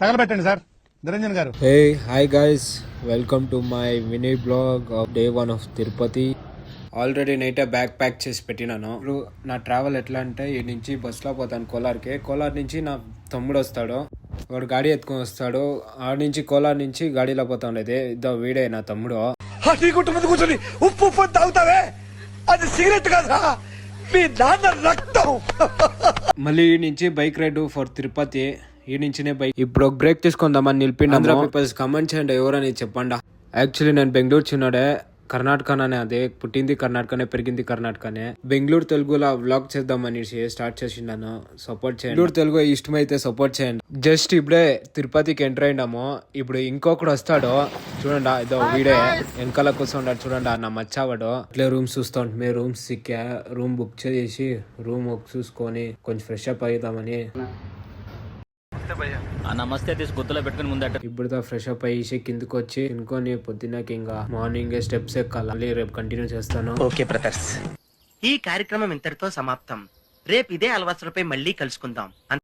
తగలబెట్టండి sir Niranjan గారు. Hey hi guys, welcome to my mini blog of day 1 of Tirupati. Already నైటే bag pack చేసి పెట్టినాను. ఇప్పుడు నా ట్రావెల్ ఎట్లా అంటే ఈ నుంచి బస్సులో పోతాను కోలార్కి. కోలార్ నుంచి నా తమ్ముడు వస్తాడు, వాడు గాడి ఎత్తుకొని వస్తాడు. ఆడ నుంచి కోలార్ నుంచి గాడిలో పోతా ఉండేది. ఇదో వీడే నా తమ్ముడు. కూర్చొని ఉప్పు ఉప్పు తాగుతావే, అది సిగరెట్ కదా, మీ నాన్న రక్తం. మళ్ళీ ఈ నుంచి బైక్ రైడ్ ఫర్ తిరుపతి. ఈ నుంచినే బైక్. ఇప్పుడు ఒక బ్రేక్ తీసుకుందామని నిలిపిండి. అందరూ పీపుల్స్ కమెంట్ చేయండి ఎవరని చెప్పండి. యాక్చువల్లీ నేను బెంగళూరు చిన్నడే, కర్ణాటకనే. అదే పుట్టింది కర్ణాటకనే, పెరిగింది కర్ణాటకనే. బెంగళూరు తెలుగులో వ్లాగ్ చేద్దామని స్టార్ట్ చేసిండాను. సపోర్ట్ చేయండి. బెంగళూరు తెలుగు ఇష్టమైతే సపోర్ట్ చేయండి. జస్ట్ ఇప్పుడే తిరుపతికి ఎంటర్ అయినాము. ఇప్పుడు ఇంకొకడు వస్తాడు చూడండి, ఇదో వీడే వెనకాల కూర్చుంటాడు చూడండి, నా మచ్చావాడు. ఇట్లే రూమ్స్ చూస్తా ఉంటే రూమ్స్ సిక్కా, రూమ్ బుక్ చేసి రూమ్ చూసుకొని కొంచెం ఫ్రెష్ అప్ అవుదామని. నమస్తే తీసి గుర్తులో పెట్టుకుని ముందట ఇప్పుడు ఫ్రెష్ అప్ అయ్యి కిందకి వచ్చి తినుకొని పొద్దున్నకి ఇంకా మార్నింగ్ స్టెప్స్ ఎక్కాలి. రేపు కంటిన్యూ చేస్తాను. ఓకే బ్రదర్స్, ఈ కార్యక్రమం ఇంతటితో సమాప్తం. రేపు ఇదే అలవాట్లపై మళ్ళీ కలుసుకుందాం.